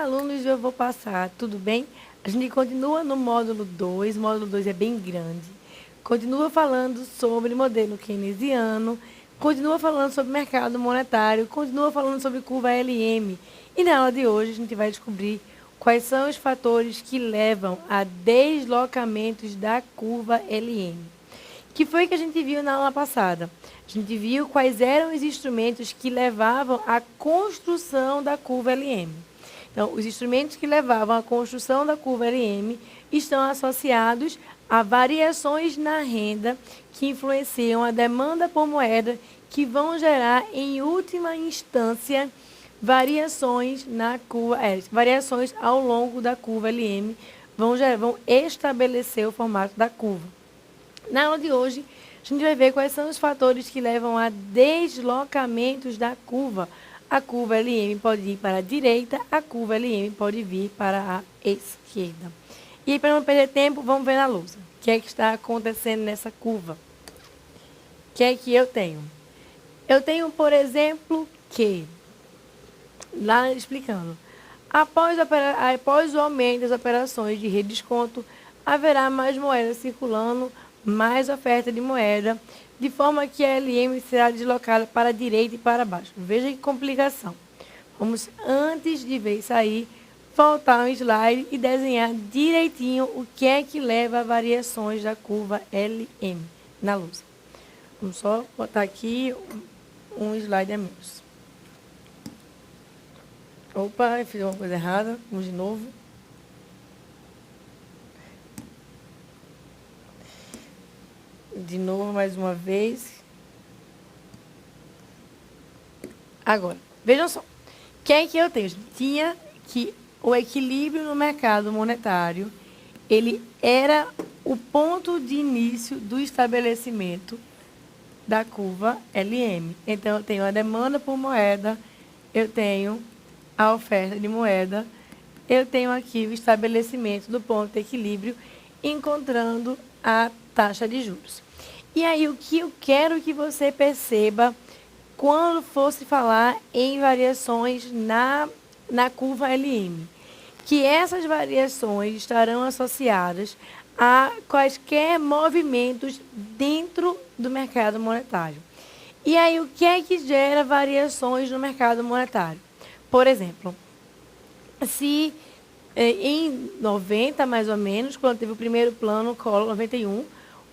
alunos, eu vou passar, tudo bem? A gente continua no módulo 2, o módulo 2 é bem grande. Continua falando sobre modelo keynesiano, continua falando sobre mercado monetário, continua falando sobre curva LM. E na aula de hoje a gente vai descobrir quais são os fatores que levam a deslocamentos da curva LM. Que foi que a gente viu na aula passada? A gente viu quais eram os instrumentos que levavam à construção da curva LM. Então, os instrumentos que levavam à construção da curva LM estão associados a variações na renda que influenciam a demanda por moeda, que vão gerar, em última instância, variações na curva, variações ao longo da curva LM, vão estabelecer o formato da curva. Na aula de hoje, a gente vai ver quais são os fatores que levam a deslocamentos da curva. A curva LM pode ir para a direita, a curva LM pode vir para a esquerda. E para não perder tempo, vamos ver na lousa. O que é que está acontecendo nessa curva? O que é que eu tenho? Eu tenho, por exemplo, que, lá explicando, após o aumento das operações de redesconto, haverá mais moeda circulando, mais oferta de moeda, de forma que a LM será deslocada para a direita e para baixo. Veja que complicação. Vamos, antes de ver isso aí, voltar um slide e desenhar direitinho o que é que leva a variações da curva LM na luz. Vamos só botar aqui um slide a menos. Opa, eu fiz uma coisa errada. Vamos de novo. De novo, mais uma vez. Agora, vejam só. O que é que eu tenho? Tinha que o equilíbrio no mercado monetário, ele era o ponto de início do estabelecimento da curva LM. Então, eu tenho a demanda por moeda, eu tenho a oferta de moeda, eu tenho aqui o estabelecimento do ponto de equilíbrio, encontrando a taxa de juros. E aí, o que eu quero que você perceba quando fosse falar em variações na curva LM? Que essas variações estarão associadas a quaisquer movimentos dentro do mercado monetário. E aí, o que é que gera variações no mercado monetário? Por exemplo, se em 90, mais ou menos, quando teve o primeiro plano Collor, 91,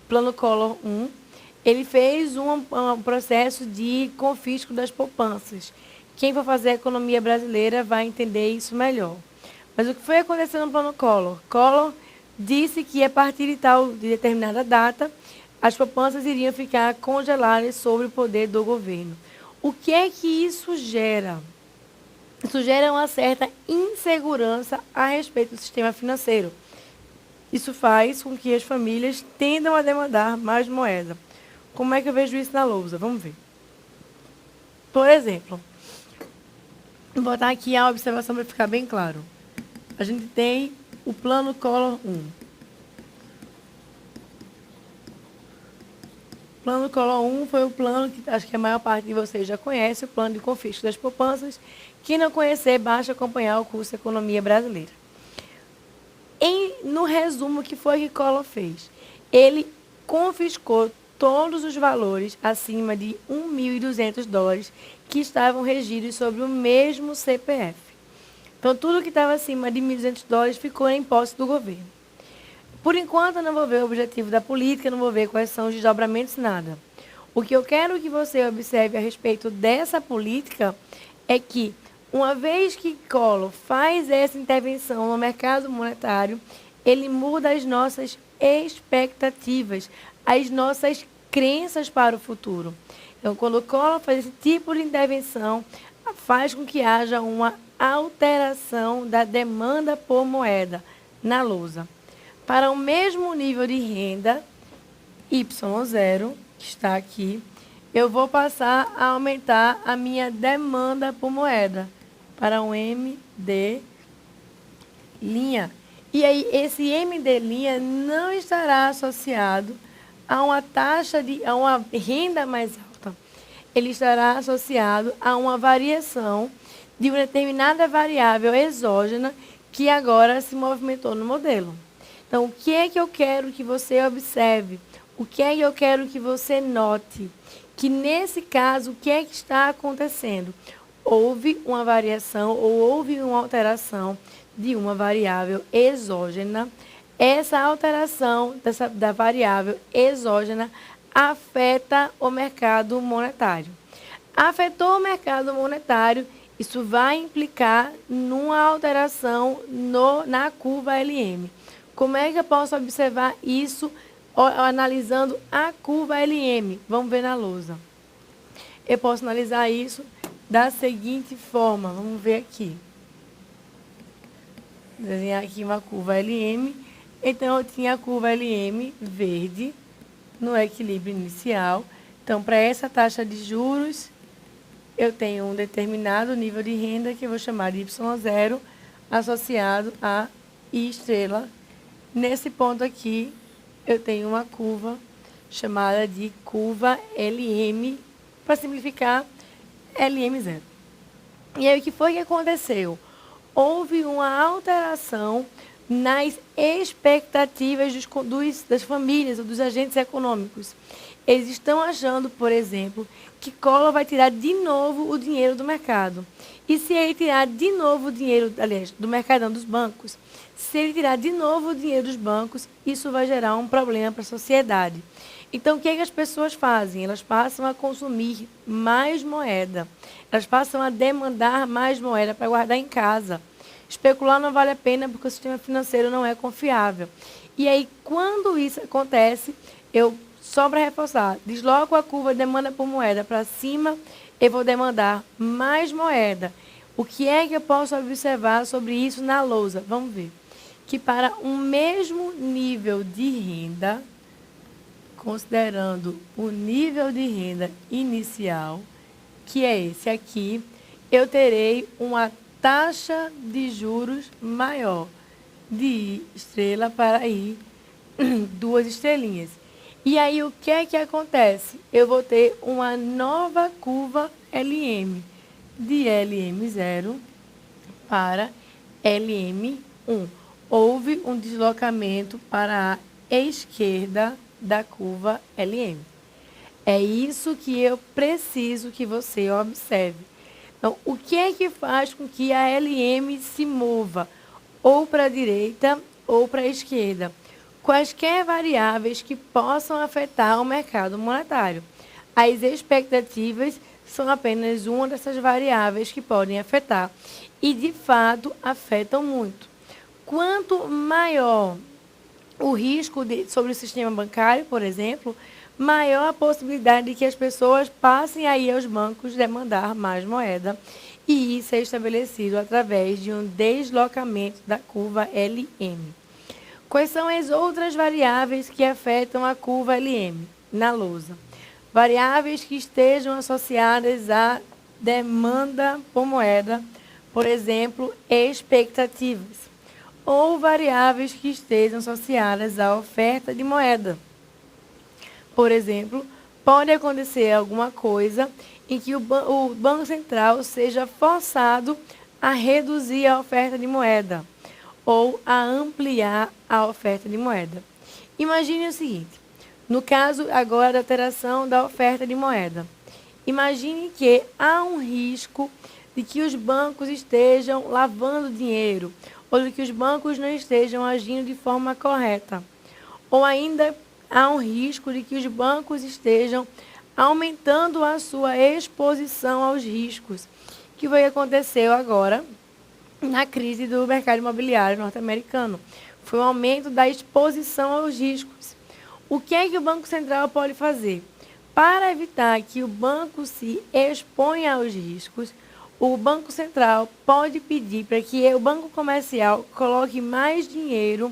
plano Collor 1, ele fez um processo de confisco das poupanças. Quem for fazer a economia brasileira vai entender isso melhor. Mas o que foi acontecendo no plano Collor? Collor disse que a partir de determinada data, as poupanças iriam ficar congeladas sob o poder do governo. O que é que isso gera? Isso gera uma certa insegurança a respeito do sistema financeiro. Isso faz com que as famílias tendam a demandar mais moeda. Como é que eu vejo isso na lousa? Vamos ver. Por exemplo, vou botar aqui a observação para ficar bem claro. A gente tem o plano Collor 1. O plano Collor 1 foi o plano que acho que a maior parte de vocês já conhece, o plano de confisco das poupanças. Quem não conhecer, basta acompanhar o curso de Economia Brasileira. No resumo, o que foi que Collor fez? Ele confiscou todos os valores acima de $1.200 que estavam regidos sobre o mesmo CPF. Então, tudo que estava acima de $1.200 ficou em posse do governo. Por enquanto, eu não vou ver o objetivo da política, não vou ver quais são os desdobramentos, nada. O que eu quero que você observe a respeito dessa política é que, uma vez que Collor faz essa intervenção no mercado monetário, ele muda as nossas expectativas, as nossas crenças para o futuro. Então, quando o Collor faz esse tipo de intervenção, faz com que haja uma alteração da demanda por moeda na lousa. Para o mesmo nível de renda, Y0, que está aqui, eu vou passar a aumentar a minha demanda por moeda para um MD'. E aí, esse MD' não estará associado a uma a uma renda mais alta. Ele estará associado a uma variação de uma determinada variável exógena que agora se movimentou no modelo. Então, o que é que eu quero que você observe? O que é que eu quero que você note? Que, nesse caso, o que é que está acontecendo? Houve uma variação ou houve uma alteração de uma variável exógena. Essa alteração da variável exógena afeta o mercado monetário. Afetou o mercado monetário, isso vai implicar numa alteração na curva LM. Como é que eu posso observar isso analisando a curva LM? Vamos ver na lousa. Eu posso analisar isso da seguinte forma. Vamos ver aqui. Vou desenhar aqui uma curva LM. Então, eu tinha a curva LM verde no equilíbrio inicial. Então, para essa taxa de juros, eu tenho um determinado nível de renda que eu vou chamar de Y0 associado a I estrela. Nesse ponto aqui, eu tenho uma curva chamada de curva LM, para simplificar, LM0. E aí, o que foi que aconteceu? Houve uma alteração nas expectativas das famílias ou dos agentes econômicos. Eles estão achando, por exemplo, que Collor vai tirar de novo o dinheiro do mercado. E se ele tirar de novo o dinheiro, aliás, do mercadão dos bancos, se ele tirar de novo o dinheiro dos bancos, isso vai gerar um problema para a sociedade. Então, o que é que as pessoas fazem? Elas passam a consumir mais moeda. Elas passam a demandar mais moeda para guardar em casa. Especular não vale a pena porque o sistema financeiro não é confiável. E aí, quando isso acontece, só para reforçar, desloco a curva de demanda por moeda para cima, eu vou demandar mais moeda. O que é que eu posso observar sobre isso na lousa? Vamos ver. Que para um mesmo nível de renda, considerando o nível de renda inicial, que é esse aqui, eu terei uma taxa de juros maior de I estrela para I 2 estrelinhas. E aí, o que é que acontece? Eu vou ter uma nova curva LM, de LM0 para LM1. Houve um deslocamento para a esquerda da curva LM. É isso que eu preciso que você observe. Então, o que é que faz com que a LM se mova ou para a direita ou para a esquerda? Quaisquer variáveis que possam afetar o mercado monetário. As expectativas são apenas uma dessas variáveis que podem afetar e, de fato, afetam muito. Quanto maior o risco sobre o sistema bancário, por exemplo, maior a possibilidade de que as pessoas passem a ir aos bancos demandar mais moeda, e isso é estabelecido através de um deslocamento da curva LM. Quais são as outras variáveis que afetam a curva LM na lousa? Variáveis que estejam associadas à demanda por moeda, por exemplo, expectativas. Ou variáveis que estejam associadas à oferta de moeda. Por exemplo, pode acontecer alguma coisa em que o Banco Central seja forçado a reduzir a oferta de moeda ou a ampliar a oferta de moeda. Imagine o seguinte, no caso agora da alteração da oferta de moeda. Imagine que há um risco de que os bancos estejam lavando dinheiro, ou de que os bancos não estejam agindo de forma correta. Ou ainda há um risco de que os bancos estejam aumentando a sua exposição aos riscos, que foi aconteceu agora na crise do mercado imobiliário norte-americano. Foi um aumento da exposição aos riscos. O que é que o Banco Central pode fazer? Para evitar que o banco se exponha aos riscos, o Banco Central pode pedir para que o banco comercial coloque mais dinheiro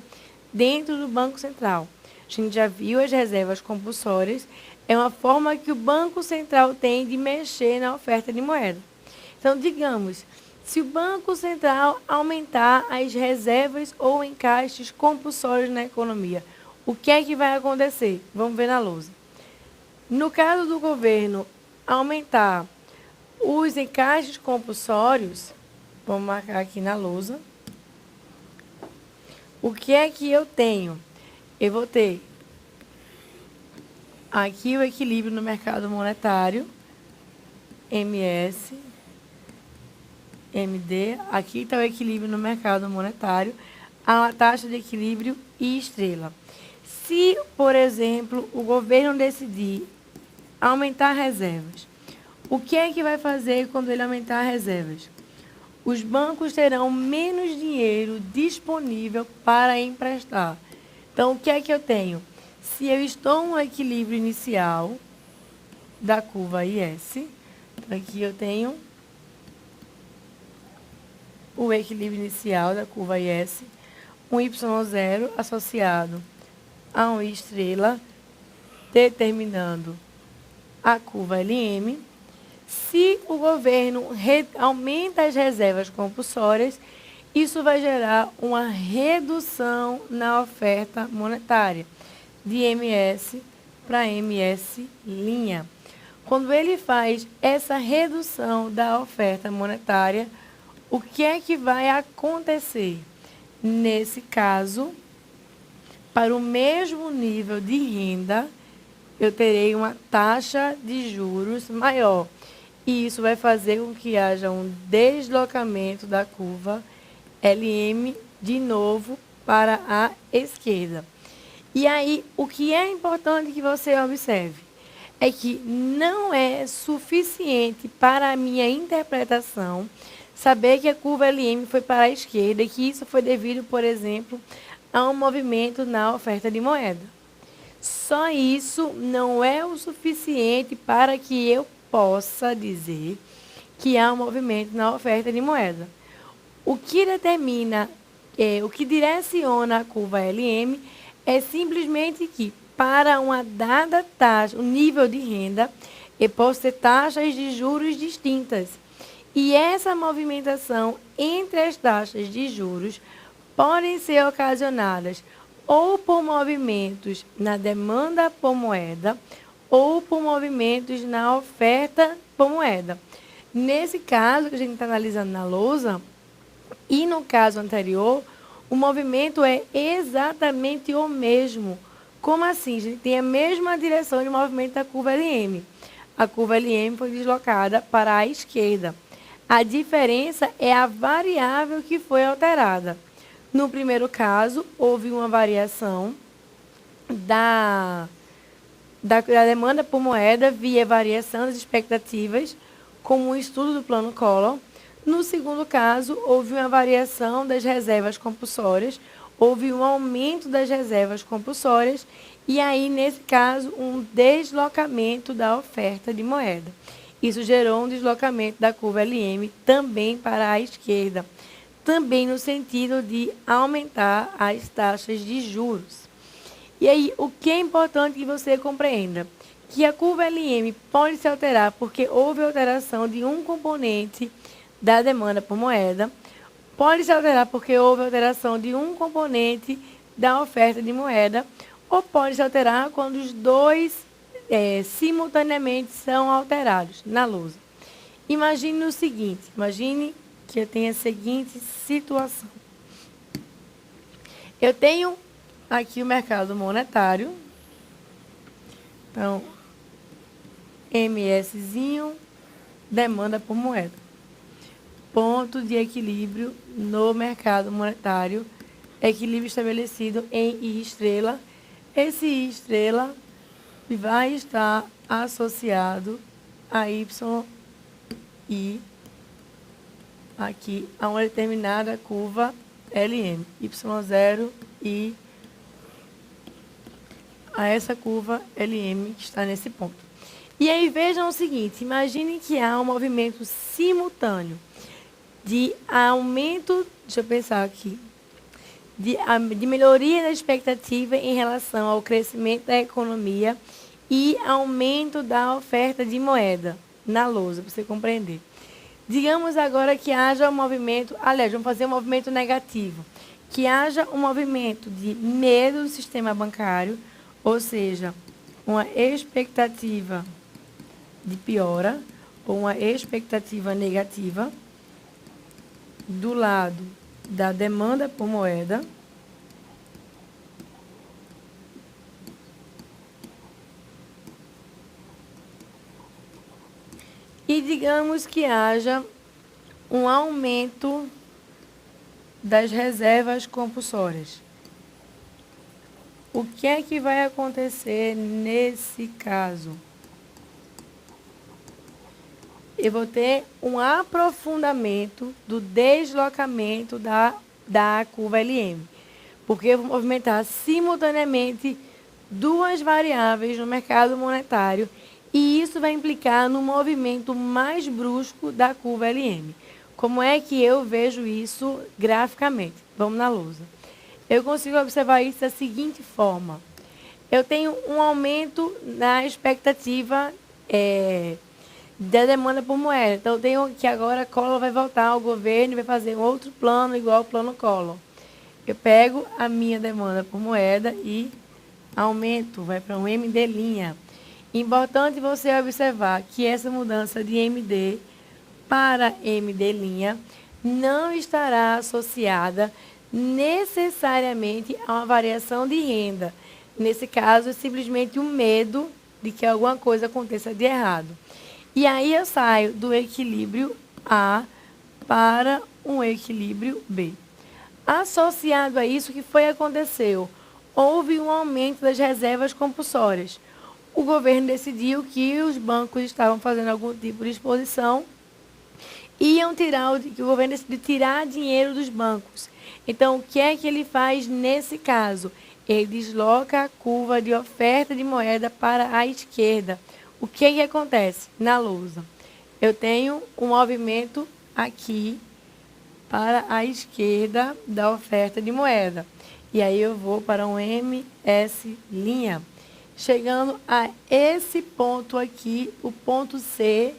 dentro do Banco Central. A gente já viu as reservas compulsórias, é uma forma que o Banco Central tem de mexer na oferta de moeda. Então, digamos, se o Banco Central aumentar as reservas ou encaixes compulsórios na economia, o que é que vai acontecer? Vamos ver na lousa. No caso do governo aumentar Os encaixes compulsórios, vamos marcar aqui na lousa. O que é que eu tenho? Eu vou ter aqui o equilíbrio no mercado monetário, MS, MD. Aqui está o equilíbrio no mercado monetário, a taxa de equilíbrio e estrela. Se, por exemplo, o governo decidir aumentar reservas, o que é que vai fazer quando ele aumentar reservas? Os bancos terão menos dinheiro disponível para emprestar. Então, o que é que eu tenho? Se eu estou no equilíbrio inicial da curva IS, então aqui eu tenho o equilíbrio inicial da curva IS, um Y0 associado a um I estrela, determinando a curva LM. Se o governo aumenta as reservas compulsórias, isso vai gerar uma redução na oferta monetária, de MS para MS'. Quando ele faz essa redução da oferta monetária, o que é que vai acontecer? Nesse caso, para o mesmo nível de renda, eu terei uma taxa de juros maior. E isso vai fazer com que haja um deslocamento da curva LM de novo para a esquerda. E aí, o que é importante que você observe é que não é suficiente para a minha interpretação saber que a curva LM foi para a esquerda e que isso foi devido, por exemplo, a um movimento na oferta de moeda. Só isso não é o suficiente para que eu possa dizer que há um movimento na oferta de moeda. O que determina, o que direciona a curva LM é simplesmente que, para uma dada taxa, o nível de renda, eu posso ter taxas de juros distintas. E essa movimentação entre as taxas de juros podem ser ocasionadas ou por movimentos na demanda por moeda, ou por movimentos na oferta por moeda. Nesse caso que a gente está analisando na lousa, e no caso anterior, o movimento é exatamente o mesmo. Como assim? A gente tem a mesma direção de movimento da curva LM. A curva LM foi deslocada para a esquerda. A diferença é a variável que foi alterada. No primeiro caso, houve uma variação da demanda por moeda via variação das expectativas, como um estudo do plano Collor. No segundo caso, houve uma variação das reservas compulsórias, houve um aumento das reservas compulsórias e aí, nesse caso, um deslocamento da oferta de moeda. Isso gerou um deslocamento da curva LM também para a esquerda, também no sentido de aumentar as taxas de juros. E aí, o que é importante que você compreenda? Que a curva LM pode se alterar porque houve alteração de um componente da demanda por moeda, pode se alterar porque houve alteração de um componente da oferta de moeda, ou pode se alterar quando os dois simultaneamente são alterados na lousa. Imagine o seguinte, imagine que eu tenho a seguinte situação. Eu tenho aqui o mercado monetário. Então, MSzinho, demanda por moeda. Ponto de equilíbrio no mercado monetário. Equilíbrio estabelecido em I estrela. Esse I estrela vai estar associado a YI aqui a uma determinada curva LM. Y0 e a essa curva LM que está nesse ponto. E aí vejam o seguinte, imagine que há um movimento simultâneo de aumento, deixa eu pensar aqui, de melhoria da expectativa em relação ao crescimento da economia e aumento da oferta de moeda na lousa, para você compreender. Digamos agora que haja um movimento, aliás, vamos fazer um movimento negativo, que haja um movimento de medo do sistema bancário, ou seja, uma expectativa de piora, ou uma expectativa negativa do lado da demanda por moeda e digamos que haja um aumento das reservas compulsórias. O que é que vai acontecer nesse caso? Eu vou ter um aprofundamento do deslocamento da curva LM, porque eu vou movimentar simultaneamente duas variáveis no mercado monetário e isso vai implicar no movimento mais brusco da curva LM. Como é que eu vejo isso graficamente? Vamos na lousa. Eu consigo observar isso da seguinte forma. Eu tenho um aumento na expectativa da demanda por moeda. Então, eu tenho que agora a Collor vai voltar ao governo e vai fazer um outro plano igual ao plano Collor. Eu pego a minha demanda por moeda e aumento, vai para um MD'. Importante você observar que essa mudança de MD para MD' não estará associada necessariamente a uma variação de renda. Nesse caso, é simplesmente um medo de que alguma coisa aconteça de errado. E aí eu saio do equilíbrio A para um equilíbrio B. Associado a isso, o que foi que aconteceu? Houve um aumento das reservas compulsórias. O governo decidiu que os bancos estavam fazendo algum tipo de exposição que o governo decidiu tirar dinheiro dos bancos. Então, o que é que ele faz nesse caso? Ele desloca a curva de oferta de moeda para a esquerda. O que é que acontece na lousa? Eu tenho um movimento aqui para a esquerda da oferta de moeda. E aí eu vou para um MS'. Chegando a esse ponto aqui, o ponto C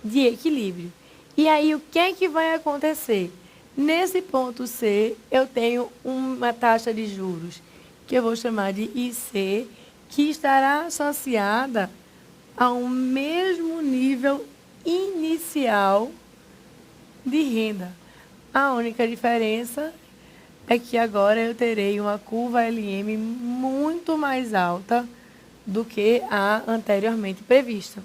de equilíbrio. E aí, o que é que vai acontecer? Nesse ponto C, eu tenho uma taxa de juros, que eu vou chamar de IC, que estará associada ao mesmo nível inicial de renda. A única diferença é que agora eu terei uma curva LM muito mais alta do que a anteriormente prevista.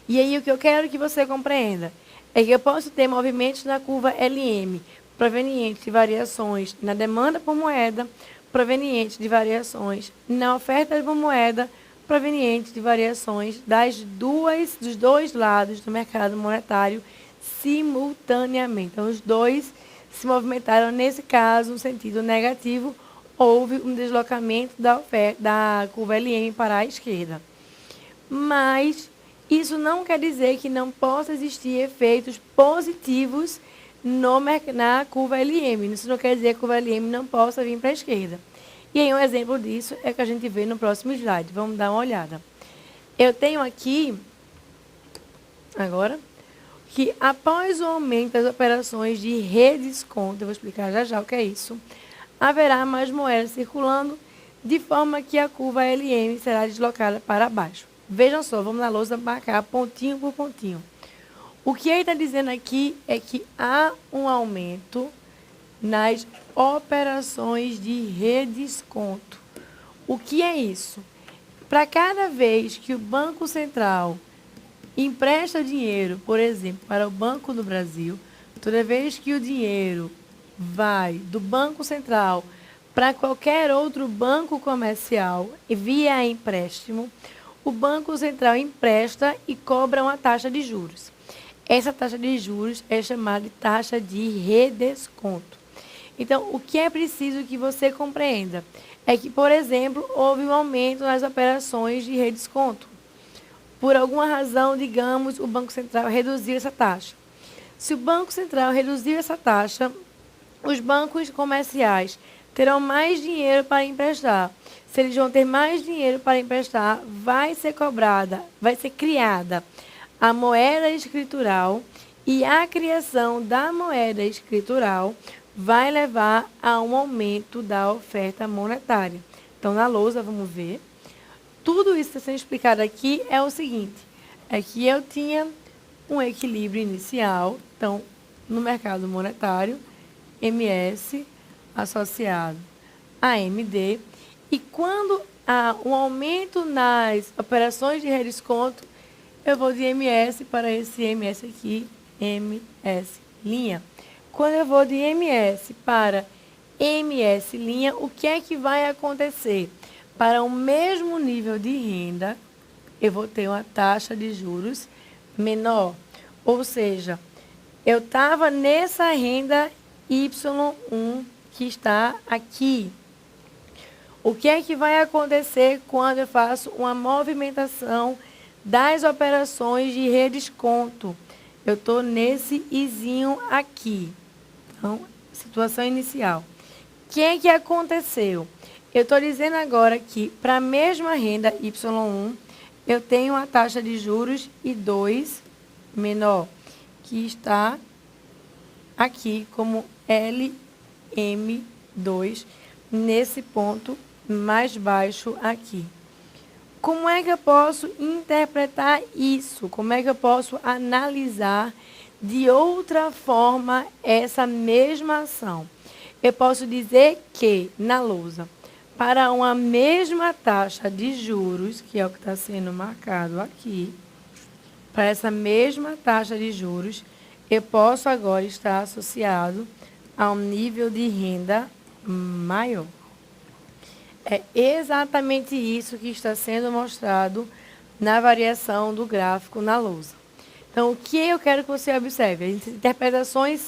E aí, o que eu quero que você compreenda é que eu posso ter movimentos na curva LM provenientes de variações na demanda por moeda, provenientes de variações na oferta por moeda, provenientes de variações dos dois lados do mercado monetário simultaneamente. Então, os dois se movimentaram, nesse caso, no sentido negativo, houve um deslocamento da curva LM para a esquerda. Mas isso não quer dizer que não possa existir efeitos positivos na curva LM. Isso não quer dizer que a curva LM não possa vir para a esquerda. E aí um exemplo disso é que a gente vê no próximo slide. Vamos dar uma olhada. Eu tenho aqui, agora, que após o aumento das operações de redesconto, eu vou explicar já já o que é isso, haverá mais moedas circulando, de forma que a curva LM será deslocada para baixo. Vejam só, vamos na lousa marcar pontinho por pontinho. O que ele está dizendo aqui é que há um aumento nas operações de redesconto. O que é isso? Para cada vez que o Banco Central empresta dinheiro, por exemplo, para o Banco do Brasil, toda vez que o dinheiro vai do Banco Central para qualquer outro banco comercial e via empréstimo, o Banco Central empresta e cobra uma taxa de juros. Essa taxa de juros é chamada de taxa de redesconto. Então, o que é preciso que você compreenda é que, por exemplo, houve um aumento nas operações de redesconto. Por alguma razão, digamos, o Banco Central reduziu essa taxa. Se o Banco Central reduziu essa taxa, os bancos comerciais terão mais dinheiro para emprestar. Se eles vão ter mais dinheiro para emprestar, vai ser criada a moeda escritural, e a criação da moeda escritural vai levar a um aumento da oferta monetária. Então, na lousa, vamos ver. Tudo isso que está sendo explicado aqui é o seguinte, é que eu tinha um equilíbrio inicial. Então, no mercado monetário, MS associado a MD. E quando há um aumento nas operações de redesconto, eu vou de MS para esse MS aqui, MS linha. Quando eu vou de MS para MS linha, o que é que vai acontecer? Para o mesmo nível de renda, eu vou ter uma taxa de juros menor. Ou seja, eu estava nessa renda Y1 que está aqui. O que é que vai acontecer quando eu faço uma movimentação das operações de redesconto? Eu estou nesse izinho aqui. Então, situação inicial. O que é que aconteceu? Eu estou dizendo agora que, para a mesma renda Y1, eu tenho uma taxa de juros I2 menor, que está aqui como LM2, nesse ponto mais baixo aqui. Como é que eu posso interpretar isso? Como é que eu posso analisar de outra forma essa mesma ação? Eu posso dizer que, na lousa, para uma mesma taxa de juros, que é o que está sendo marcado aqui, para essa mesma taxa de juros, eu posso agora estar associado a um nível de renda maior. É exatamente isso que está sendo mostrado na variação do gráfico na lousa. Então, o que eu quero que você observe? As interpretações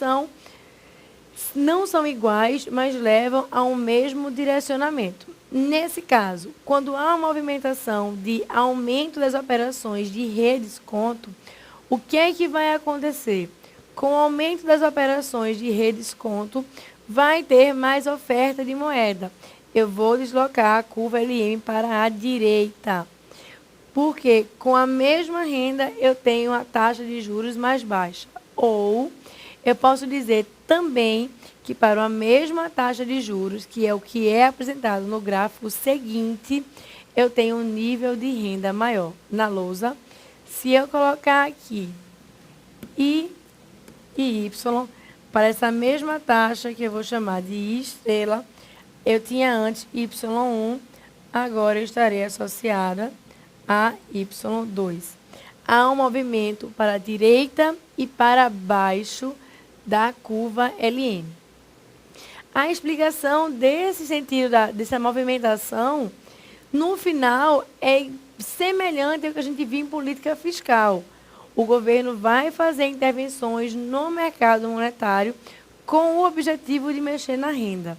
não são iguais, mas levam a um mesmo direcionamento. Nesse caso, quando há uma movimentação de aumento das operações de redesconto, o que é que vai acontecer? Com o aumento das operações de redesconto, vai ter mais oferta de moeda. Eu vou deslocar a curva LM para a direita. Porque com a mesma renda eu tenho a taxa de juros mais baixa. Ou eu posso dizer também que para a mesma taxa de juros, que é o que é apresentado no gráfico seguinte, eu tenho um nível de renda maior. Na lousa, se eu colocar aqui I e Y, para essa mesma taxa que eu vou chamar de I estrela, eu tinha antes Y1, agora eu estarei associada a Y2. Há um movimento para a direita e para baixo da curva LM. A explicação desse sentido, dessa movimentação, no final, é semelhante ao que a gente viu em política fiscal. O governo vai fazer intervenções no mercado monetário com o objetivo de mexer na renda.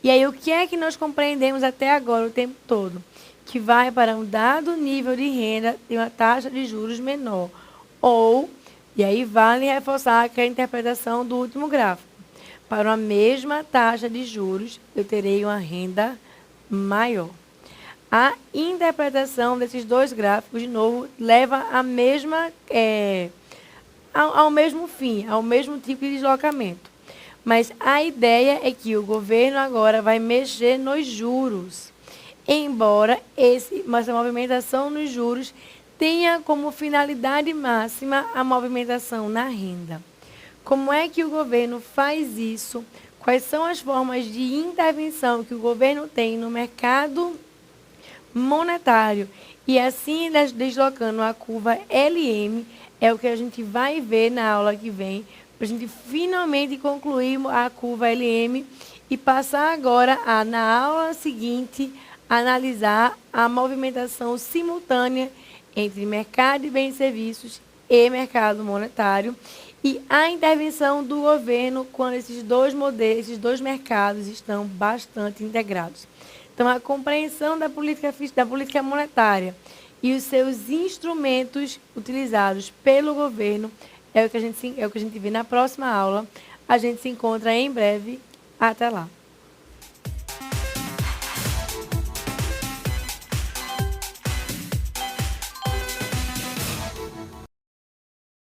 E aí, o que é que nós compreendemos até agora, o tempo todo? Que vai para um dado nível de renda ter uma taxa de juros menor. Ou, e aí vale reforçar aquela interpretação do último gráfico. Para a mesma taxa de juros, eu terei uma renda maior. A interpretação desses dois gráficos, de novo, leva à mesma, ao mesmo fim, ao mesmo tipo de deslocamento. Mas a ideia é que o governo agora vai mexer nos juros. Embora essa movimentação nos juros tenha como finalidade máxima a movimentação na renda. Como é que o governo faz isso? Quais são as formas de intervenção que o governo tem no mercado monetário? E assim, deslocando a curva LM, é o que a gente vai ver na aula que vem, para a gente finalmente concluir a curva LM e passar agora, na aula seguinte, analisar a movimentação simultânea entre mercado de bens e serviços e mercado monetário e a intervenção do governo quando esses dois modelos, esses dois mercados estão bastante integrados. Então, a compreensão da política monetária e os seus instrumentos utilizados pelo governo é o que a gente vê na próxima aula. A gente se encontra em breve. Até lá.